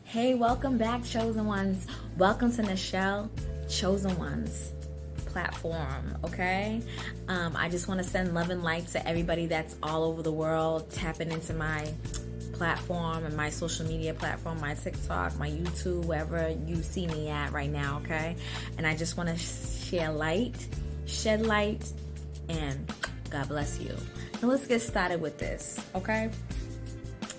Hey, welcome back, Chosen Ones. Welcome to Nichelle, Chosen Ones platform, okay? I just want to send love and light to everybody that's all over the world, tapping into my platform and my social media platform, my TikTok, my YouTube, wherever you see me at right now, okay? And I just want to share light, shed light, and God bless you. Now let's get started with this, okay?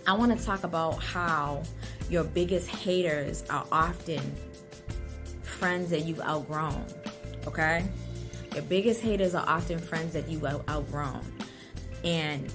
I want to talk about how your biggest haters are often friends that you've outgrown, okay? Your biggest haters are often friends that you've outgrown. And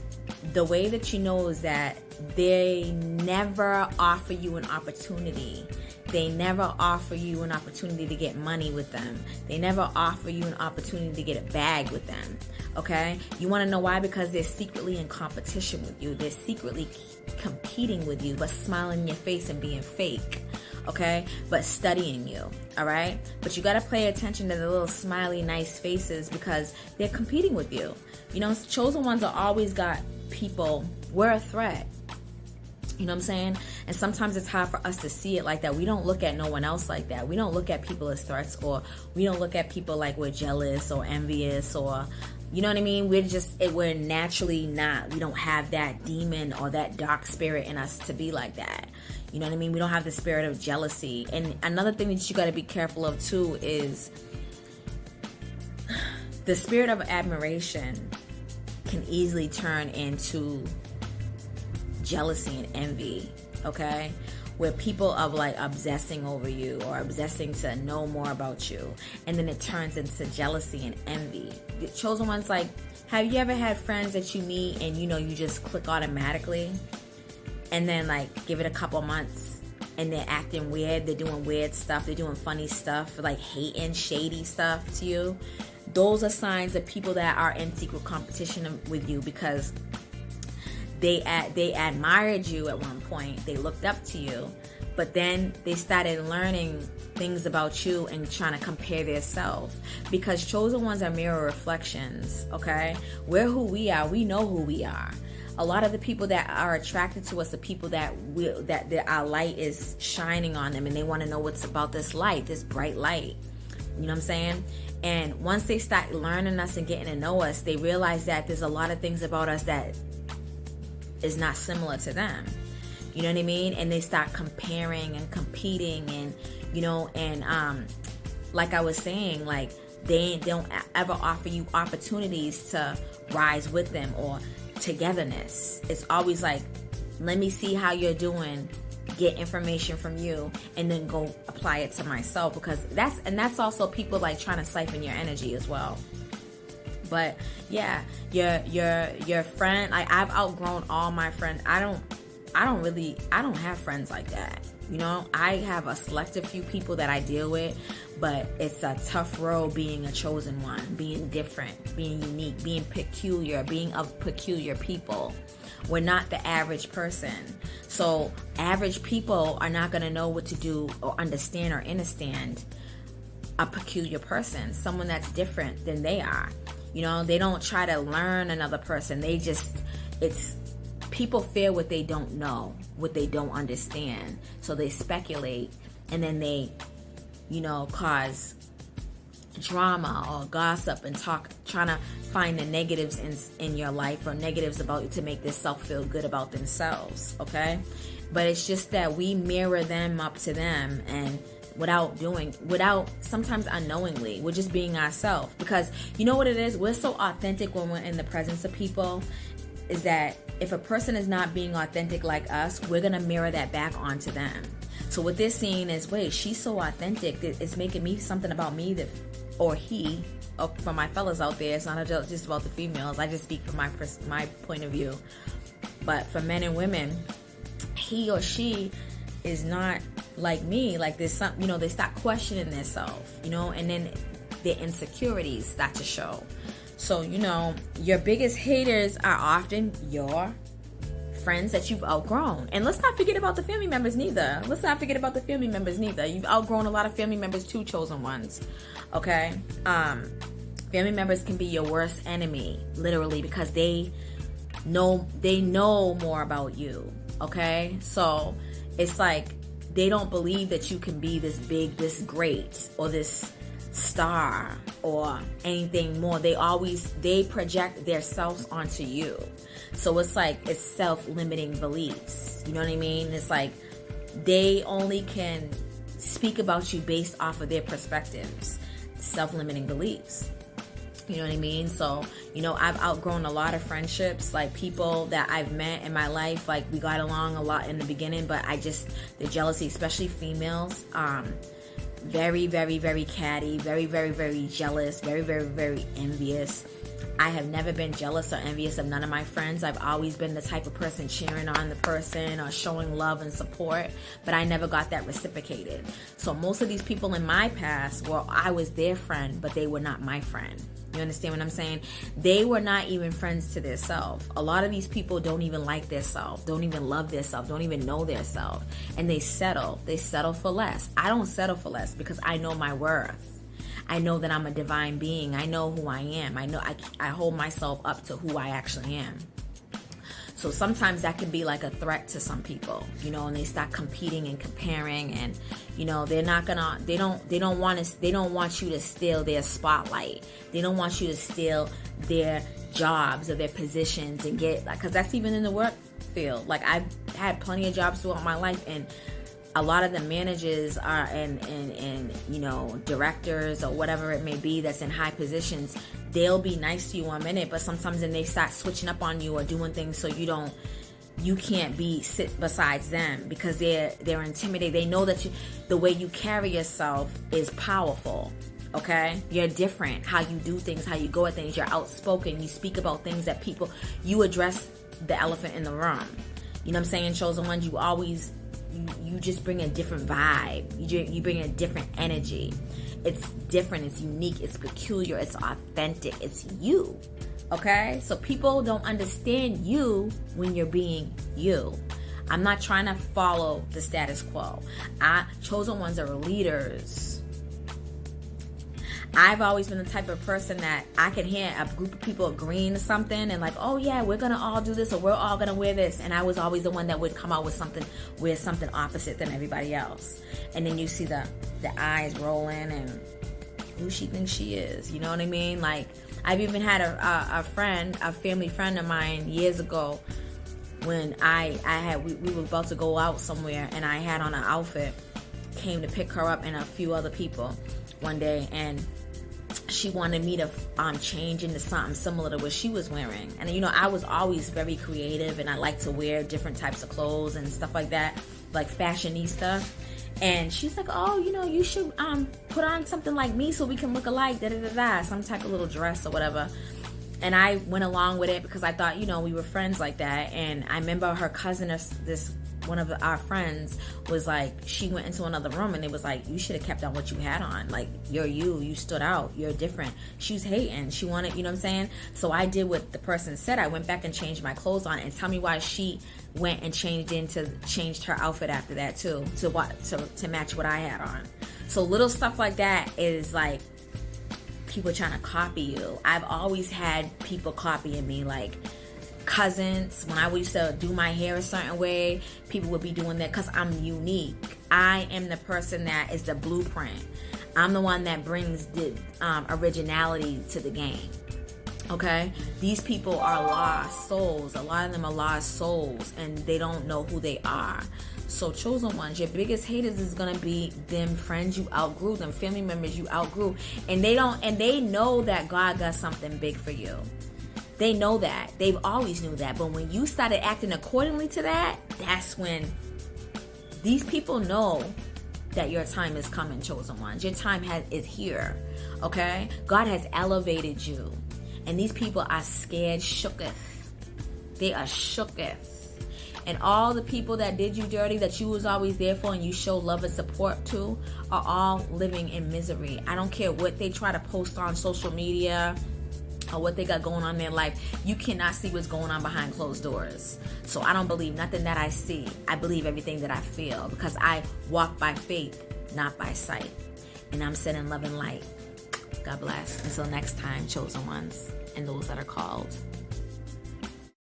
the way that you know is that they never offer you an opportunity. They never offer you an opportunity to get money with them. They never offer you an opportunity to get a bag with them, okay? You want to know why? Because they're secretly in competition with you. They're secretly competing with you, but smiling in your face and being fake, okay? But studying you, all right? But you got to pay attention to the little smiley, nice faces because they're competing with you. You know, chosen ones are always got people, we're a threat. You know what I'm saying? And sometimes it's hard for us to see it like that. We don't look at no one else like that. We don't look at people as threats, or we don't look at people like we're jealous or envious, or, you know what I mean? We're naturally not. We don't have that demon or that dark spirit in us to be like that. You know what I mean? We don't have the spirit of jealousy. And another thing that you got to be careful of too is the spirit of admiration can easily turn into jealousy and envy, okay? Where people are like obsessing over you or obsessing to know more about you, and then it turns into jealousy and envy. The chosen ones, like, have you ever had friends that you meet and you know you just click automatically, and then like give it a couple months and they're acting weird, they're doing weird stuff, they're doing funny stuff, like hating, shady stuff to you? Those are signs of people that are in secret competition with you because they admired you at one point, they looked up to you, but then they started learning things about you and trying to compare themselves, because chosen ones are mirror reflections, okay? We're who we are. We know who we are. A lot of the people that are attracted to us are people that our light is shining on them, and they want to know what's about this light, this bright light. You know what I'm saying? And once they start learning us and getting to know us, they realize that there's a lot of things about us that is not similar to them. You know what I mean? And they start comparing and competing, and you know, and like I was saying, like they don't ever offer you opportunities to rise with them or togetherness. It's always like, let me see how you're doing, get information from you, and then go apply it to myself, because that's also people like trying to siphon your energy as well. But yeah, your friend, like, I've outgrown all my friends. I don't have friends like that. You know, I have a selective few people that I deal with, but it's a tough road being a chosen one, being different, being unique, being peculiar, being of peculiar people. We're not the average person. So average people are not going to know what to do or understand or understand a peculiar person, someone that's different than they are. You know, they don't try to learn another person. People fear what they don't know, what they don't understand. So they speculate, and then they, you know, cause drama or gossip and trying to find the negatives in your life, or negatives about you to make themselves feel good about themselves, okay? But it's just that we mirror them up to them, and without sometimes unknowingly, we're just being ourselves. Because you know what it is? We're so authentic when we're in the presence of people, is that if a person is not being authentic like us, we're going to mirror that back onto them. So what they're seeing is, wait, she's so authentic that it's making me something about me that, or he, or for my fellas out there, it's not just about the females. I just speak from my point of view. But for men and women, he or she is not like me. Like, there's some, you know, they start questioning themselves, you know, and then their insecurities start to show. So, you know, your biggest haters are often your friends that you've outgrown. And let's not forget about the family members neither. You've outgrown a lot of family members too, chosen ones. Okay? Family members can be your worst enemy, literally, because they know more about you. Okay? So it's like they don't believe that you can be this big, this great, or this star or anything more. They project themselves onto you. So it's like, it's self-limiting beliefs. You know what I mean? It's like they only can speak about you based off of their perspectives. Self-limiting beliefs. You know what I mean? So, I've outgrown a lot of friendships, like people that I've met in my life, like we got along a lot in the beginning, but the jealousy, especially females, very, very, very catty, very, very, very jealous, very, very, very envious. I have never been jealous or envious of none of my friends. I've always been the type of person cheering on the person or showing love and support, but I never got that reciprocated. So most of these people in my past, I was their friend, but they were not my friend. You understand what I'm saying? They were not even friends to their self. A lot of these people don't even like their self, don't even love their self, don't even know their self. And they settle for less. I don't settle for less because I know my worth. I know that I'm a divine being. I know who I am. I know I hold myself up to who I actually am. So sometimes that can be like a threat to some people, and they start competing and comparing, and they don't want you to steal their spotlight. They don't want you to steal their jobs or their positions and because that's even in the work field. Like, I've had plenty of jobs throughout my life, and a lot of the managers are and directors or whatever it may be that's in high positions, they'll be nice to you 1 minute, but sometimes then they start switching up on you or doing things so you can't sit besides them because they're intimidated. They know that the way you carry yourself is powerful. Okay? You're different. How you do things, how you go at things, you're outspoken, you speak about things that you address the elephant in the room. You know what I'm saying? Chosen ones, you just bring a different vibe. You bring a different energy. It's different. It's unique. It's peculiar. It's authentic. It's you. Okay? So people don't understand you when you're being you. I'm not trying to follow the status quo. Chosen ones are leaders. I've always been the type of person that I can hear a group of people agreeing to something and like, oh yeah, we're going to all do this or we're all going to wear this. And I was always the one that would come out with wear something opposite than everybody else. And then you see the eyes rolling and who she thinks she is. You know what I mean? Like, I've even had a family friend of mine years ago when we were about to go out somewhere and I had on an outfit, came to pick her up and a few other people one day, and she wanted me to change into something similar to what she was wearing. And I was always very creative and I like to wear different types of clothes and stuff like that, like fashionista. And she's like, oh, you should put on something like me so we can look alike, some type of little dress or whatever. And I went along with it because I thought, we were friends like that. And I remember her cousin, one of our friends, was like, she went into another room and it was like, you should have kept on what you had on. Like, you stood out, you're different. She was hating. She wanted, you know what I'm saying? So I did what the person said. I went back and changed my clothes on, and tell me why she went and changed her outfit after that too, to match what I had on. So little stuff like that is like people trying to copy you. I've always had people copying me, like cousins. When I used to do my hair a certain way, people would be doing that because I'm unique. I am the person that is the blueprint. I'm the one that brings the originality to the game. Okay? These people are lost souls. A lot of them are lost souls and they don't know who they are. So chosen ones, your biggest haters is gonna be them friends you outgrew, them family members you outgrew, and they know that God got something big for you. They know that. They've always knew that. But when you started acting accordingly to that, that's when these people know that your time is coming, chosen ones. Your time is here. Okay? God has elevated you. And these people are scared shooketh. They are shooketh. And all the people that did you dirty, that you was always there for and you show love and support to, are all living in misery. I don't care what they try to post on social media or what they got going on in their life. You cannot see what's going on behind closed doors. So I don't believe nothing that I see. I believe everything that I feel, because I walk by faith, not by sight. And I'm sending love and light. God bless. Until next time, chosen ones and those that are called.